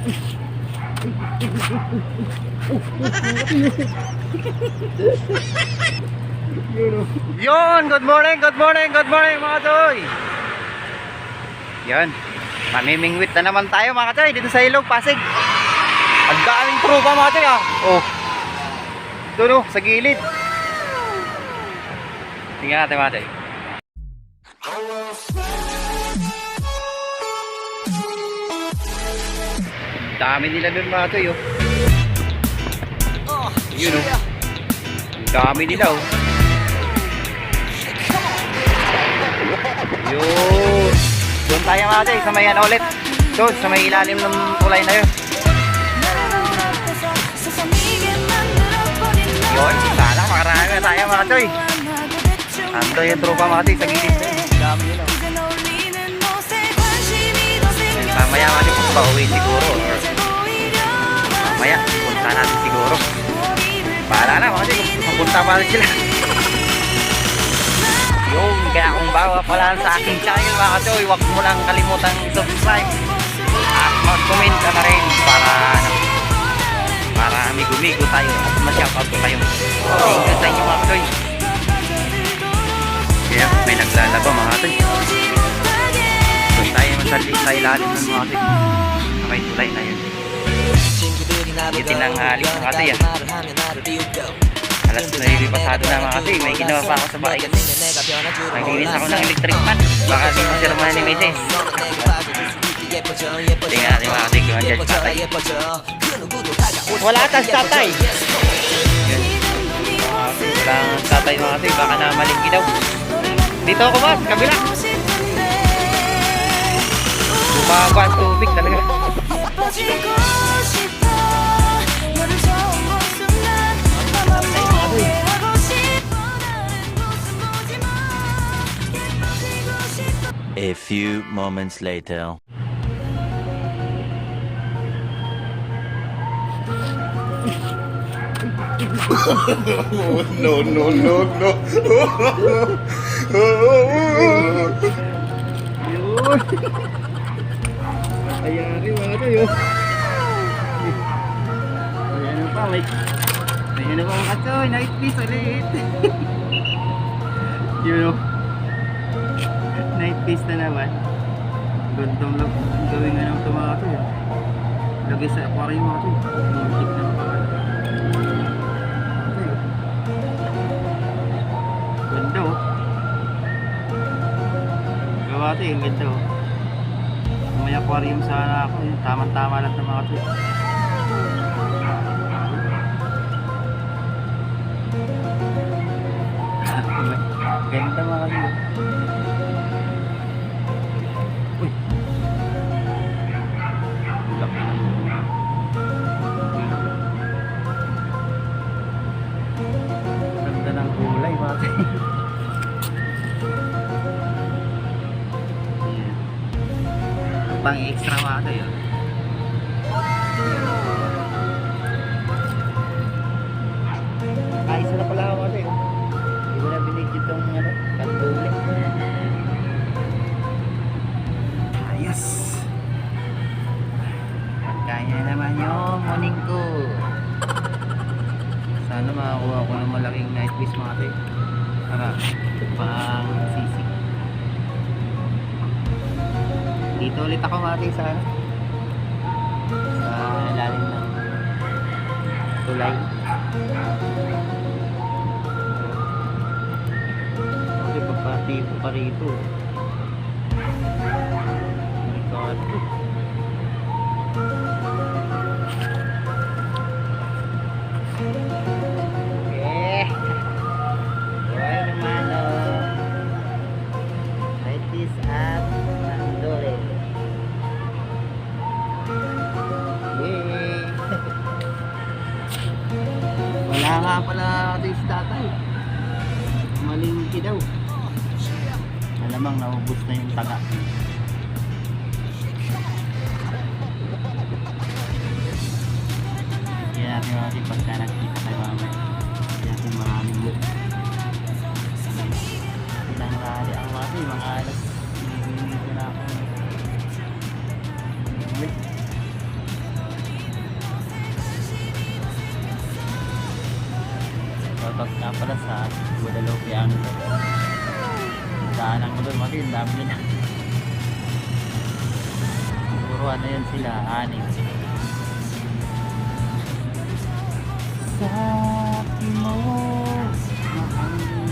Yun, good morning mga toy. Yan, mamimingwit na naman tayo mga toy dito sa Ilog, Pasig. Ang daming trupa mga toy ah. Oh, doon oh, sa gilid. Tingnan natin mga toy. Dami nila doon mga toy oh. Yun oh, ang dami nila oh. Yun, doon tayo mga toy, sa may ano ulit. Doon, sa may ilalim ng tulay na yun. Yun, sana makarami na tayo mga toy. Ando yung trupa mga toy sa gilid. Dami nila oh. Mamaya mga toy, pauwi siguro. Mamaya, punta natin siguro. Bahala na mga toy, mapunta pa rin sila. Yun, kaya kung bawa pala sa aking channel mga toy, huwag mo lang kalimutang subscribe at mag-comment ka na rin para amigo-migo tayo at ma-shoutout ko kayo. Thank you sa inyo mga toy. Kaya may naglalaba mga toy. Doon tayo masalik sa ilalim ng mga toy. May tulay na yun. Yung tinanghali mga toy ah. Alas na yung pasado na mga toy. May ginawa pa ako sa bahay kasi naglinis ako ng electric fan. Baka di masirma ni Mrs. Tingnan natin mga toy kung andyan si tatay. Wala tas tatay. Walang tatay mga toy. Baka na malingki daw. Dito ako ba? Kabila. Bumaba ang tubig talaga. A few moments later. No. Ayari mga toy oh. Ayan pa, may ano pa mga toy, night piece ulit. Yun oh, night piece na naman. Gantong gawin nga ng mga toy oh. Lagay sa aquarium mga toy. Muntik na mga ganda oh. Gawa toy, ang ganda oh. May aquarium sana ako, yung tamang-tama lang ng mga toy. Ganda mga toy. Uy, laki na. Ganda ng kulay mga toy. Pang extra mga toy oh. Ayos na pala ako mga toy oh. Hindi ko na binigyan itong ano, kanduli. Ayos. Kaya naman yung morning ko. Sana makakuha ko ng malaking night piece mga toy. Para pang sisig. Dito ulit ako mati sa ilalim ng tulay. Okay, papati po pa rito. Oh my God. Okay. Buhay naman oh. Like this at nandole. Wala nga pala ito si tatay. Malingki daw. Alamang naubos na yung taga. Kaya natin natin pagka nakikita tayo mamaya. Kaya natin maraming look. Ilang rali ang mga alas. Hindi na ako. kasi yung dami nila. Siguro ano yun sila, 6. Sa mo, mahal mo.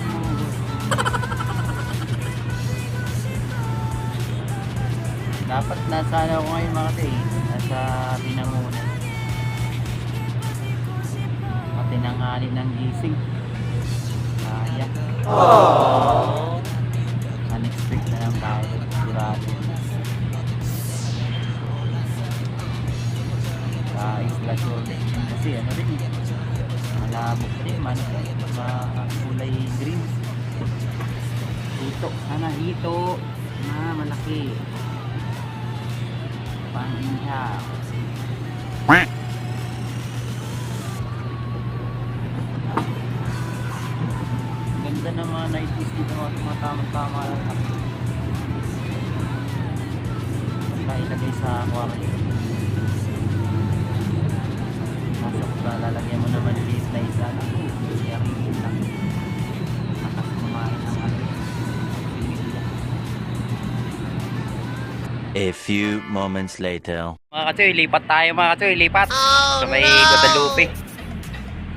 Dapat nasa ano ko ngayon mga kate, nasa Binangonan. Pati nangali ng gising. Kaya. Unexpected na lang tayo. Sigurado. Sa Isla Sur din. Kasi ano rin eh. Malabok rin. Kulay green. Hito. Sana hito. Na malaki. Pang-inha. Ganda ng mga night views dito, mga tumatama-tama lang. Basta ilagay sa aquarium. Masok ba, lalagyan mo naman liit na isa lang. Yarin lang. Nakas kumain ng ano. A few moments later. Mga katsoy, lipat tayo mga katsoy, lipat. Sa may Guadalupe.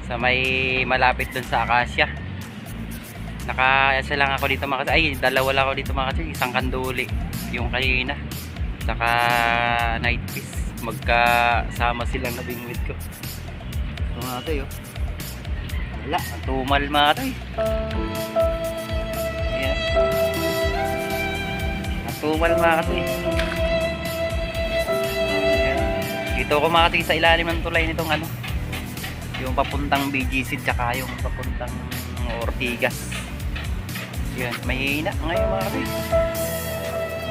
Sa may malapit dun sa Acacia. Naka-isa lang ako dito mga katsoy. Ay, dalawa lang ako dito mga katsoy. Isang kanduli. Yung kanina. Saka night fish. Magkasama silang nabingwit ko. So mga katsoy, oh. Wala, tumal mga katsoy. Ayan. Natumal mga katsoy. Dito ako makati sa ilalim ng tulay nitong ano, yung papuntang BGC tsaka yung papuntang Ortigas. Yan, mahina ngayon mga kapit.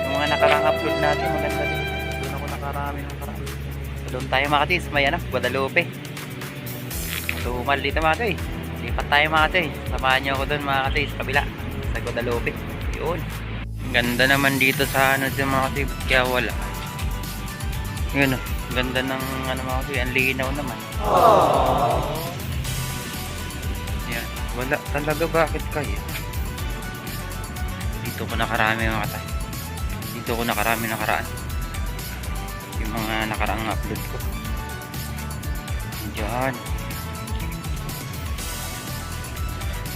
Yung mga nakarang upload natin maganda din. Doon ako nakarami ng karami. So, doon tayo mga katis, may ano, Guadalupe. Tumal dito mga katis. Lipat tayo mga katis. Samahan nyo ako doon mga katis, kabila sa Guadalupe. Yun. Ang ganda naman dito sa ano dyan mga katis, kaya wala. Yun o. Ganda ng ano mga kasi, ang linaw naman. Yan, wala talaga, bakit kaya? Dito ko nakarami mga katay. Dito ko nakarami nakaraan. Yung mga nakaraang upload ko. Diyan.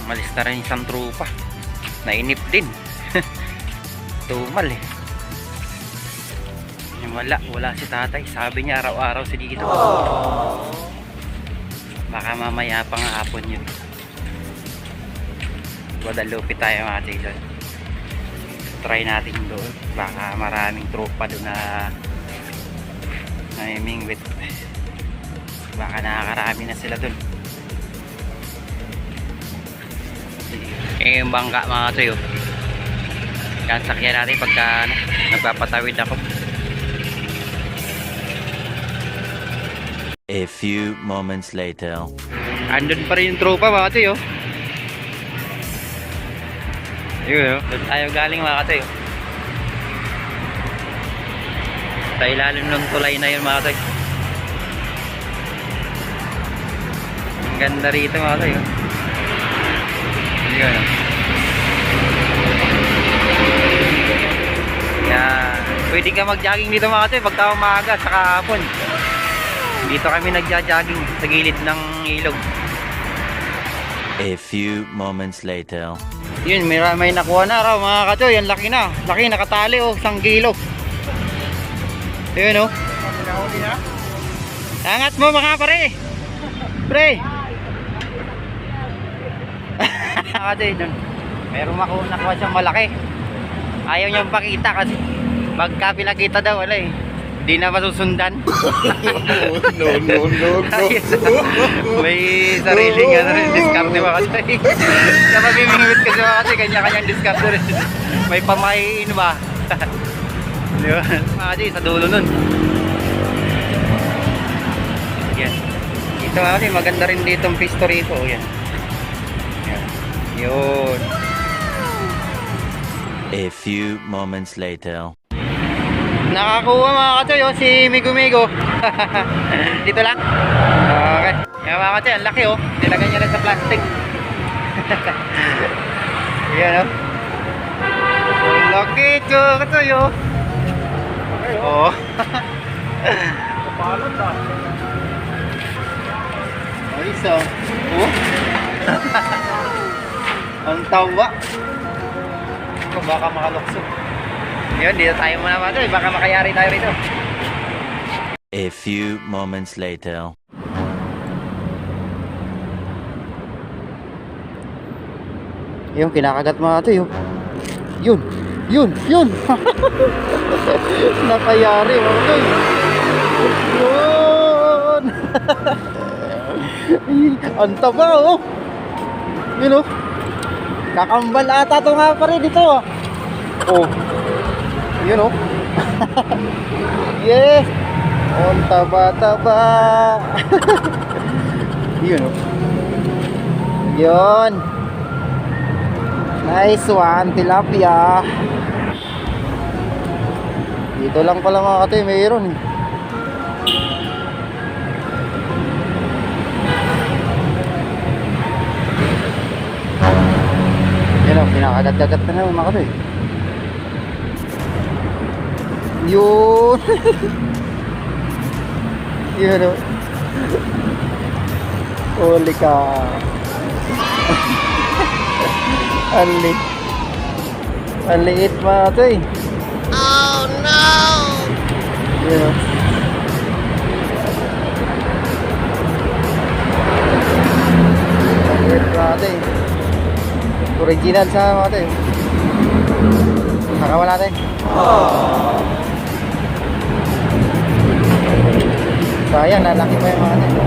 Umalis na rin isang trupa. Nainip din. Tumal eh. Wala si tatay. Sabi niya araw-araw si dito. Baka mamaya pang hapon yun. Guadalupe tayo mga Jason. Try natin doon. Baka maraming tropa doon na namimingwit. Baka nakakarami na sila doon. Yung bangka mga tuyo. Yan sakyan natin pagka nagpapatawid ako. A few moments later. Andun pa rin yung tropa mga katoy, oh. Yun, oh. Doon tayo galing mga katoy, oh. Sa ilalim ng tulay na yun mga katoy. Ang ganda rito mga katoy, oh. Yun, oh. Yan. Pwede ka mag-jogging dito mga katoy pagka umaga sa kahapon. Dito kami nagja-jogging sa gilid ng ilog. A few moments later. Yun, may nakuha na raw mga katoy. Yan, laki na. Laki, nakatali oh, 1 kilo. Yun oh. Angat mo mga pare. Pre. Katoy, dun. Meron nakuha siyang malaki. Ayaw niyang pakita kasi pagka pinakita daw, wala eh. Di na masusundan. No. May sariling ano rin, diskarte ba kasi. Sa mamimingwit kasi ba kasi, kanya-kanyang diskarte rin. May pamahiin ba? Di ba? Kasi sa dulo nun. Yan. Dito kasi maganda rin dito ang pisto rito. Yan. Yan. Yun. A few moments later. Nakakuha mga katoy, oh, si Migo. Dito lang. Okay. Yan mga katoy, ang laki oh. Nilagay niya lang sa plastic. Yan oh. Laki, Choy, oh. Oh. Kapalot ah. Ayos, oh. Oh. Ang tawa. Ito, baka makalokso. Yun, dito tayo muna mga Choy. Baka makayari tayo rito. A few moments later. Yung kinakagat mga Choy, oh. Yun. Yun. Nakayari mga Choy. Yun. Ang taba, oh. Yun, oh. Kakambal ata ito nga pa rin dito, oh. Oh. Yun, oh. Yes. Ang taba-taba. Yun, oh. Yun. Nice one, tilapia. Dito lang pala mga Choy, mayroon eh. Yan o, pinakagat-gagat na naman mga Choy. Yun. Yun o. Huli ka. Ang liit mga Choy. Oh no! Yun o. Ang liit mga Choy. Original sa mga Choy. Nakawala tayo. Sayang, lalaki pa yung mga Choy.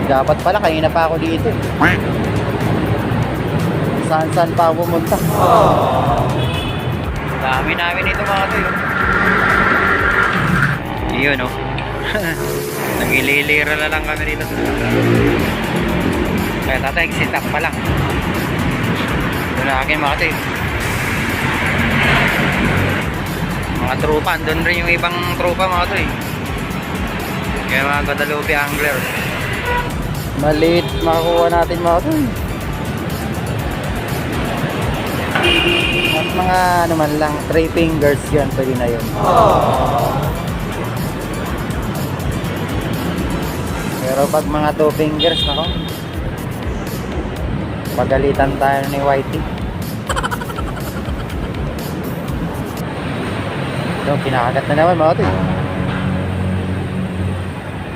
Dapat pala, kanina pa ako dito. Saan pa ako pumunta. Dami namin ito mga Choy. Yun o. Nangililira na lang kami dito. Kaya tatay, exit up pa lang. Ito na akin mga Choy. Mga tropa, andun rin yung ibang tropa mga Choy. Kaya mga Guadalupe angler. Maliit makakuha natin mga Choy. At mga ano man lang, 3 fingers yan, pwede na yun. Pero pag mga 2 fingers, nako, pagalitan tayo ni Whitey. Yung kinakagat na naman mga Choy.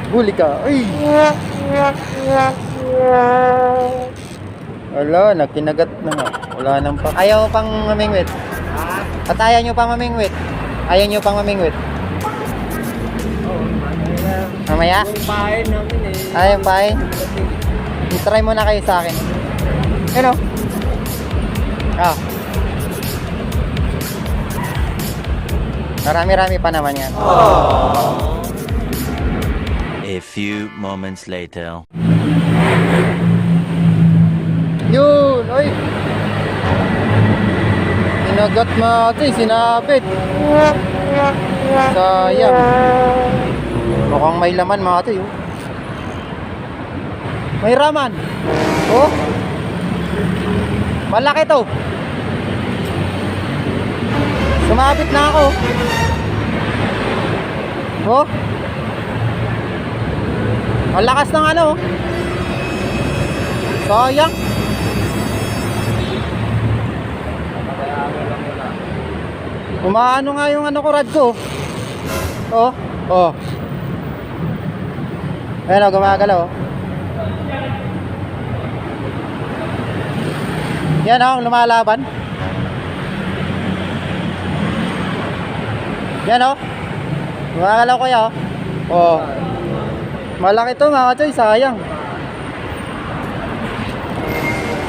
Huli ka. Ay! Wala, nagkinagat na nga. Wala nang pa. Ayaw pang mamingwit. At ayaw nyo pang mamingwit. Ayaw nyo pang mamingwit. Mamaya? Yung pain namin eh. Ayaw pain. I-try muna kayo sa akin. Ano? Ah. Marami-rami pa naman yan. A few moments later. Yun! Ay! Sinagat natin, sinabit. Sayang. Mukhang may laman mga ito, oh. May raman. Oh! Malaki to. Sumabit na ako. Oh! Ang lakas ng ano. Sayang. Umaano nga yung ano ko, rad ko. Oh, oh. Ayan o, gumagalaw. Yan o, lumalaban. Yan o. Gumagalaw ko yan o. Oh. Malaki to mga Choy, sayang.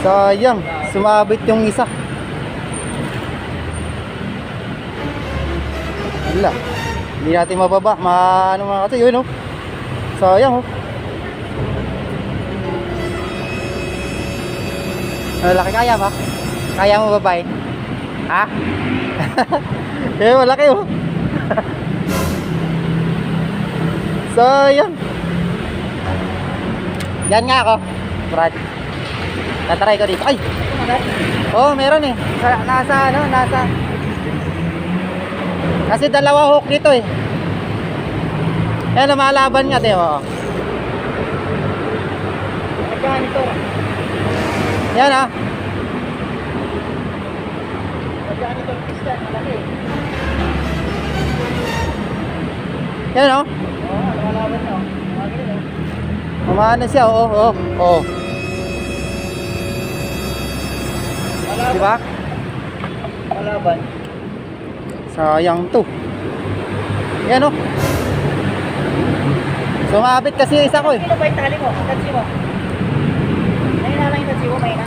Sayang, sumabit yung isa. Wala. Hindi natin mababa. Ano mga Choy, yun o. Sayang o. Malaki, kaya ba? Kaya mo babae? Ha? Eh, malaki o. Sayang. Yan nga ako, Brad. Tatry ko dito. Ay! Oo, meron eh. Nasa. Kasi dalawa hook dito eh. Yan, lumalaban nga, te. Oo. Ganito. Yan ah. Ganito ang pista, malaki. Yan oh. Oo, lumalaban na. Malaki na. Umano siya, oo, oo. Oo. Diba? Malaban. Sayang to. Yan oh. Sumabit kasi yung isa ko eh. Kilo ba yung tali mo? Tansi mo? May na lang yung tansi mo, may na.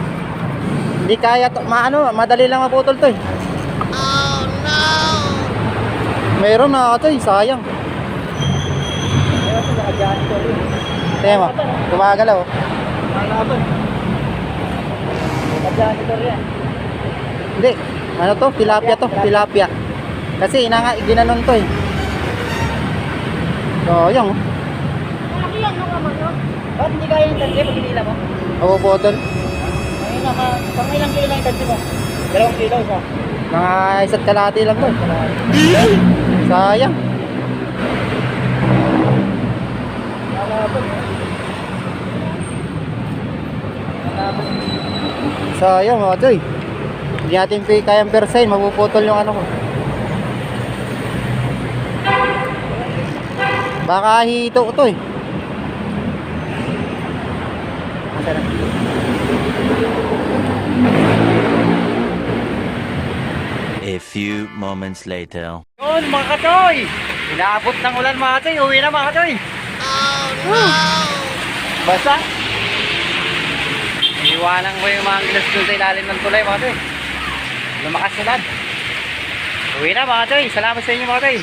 Hindi kaya to, madali lang maputol to eh. Oh no! Meron na ito eh, sayang. Kaya ito, naka-janitor yun. Tingnan mo, gumagalaw oh. Malaban. Naka-janitor yan. Hindi, ano to? Tilapia to, tilapia. Kasi ginanon to eh. Sayang oh. Malaki yan, naman no? Ba't hindi kaya yung tansi pag hinila mo? Mapuputol. Ayun na, pang ilang kilo lang yung tansi mo? 2 kilo siya. Mga isa't kalahati lang to eh. Sayang. Malaban. Malaban. Sayang mga toy. Hindi natin kayang persain, mapuputol yung ano ko. Baka hito to eh. A few moments later. Yun mga katoy! Inaabot ng ulan mga katoy, uwi na mga katoy. Oh no! Basta. Iwanan mo yung mga gilas dun sa ilalim ng tulay mga katoy. Lumakas ulan. Uwi na mga katoy, salamat sa inyo mga katoy.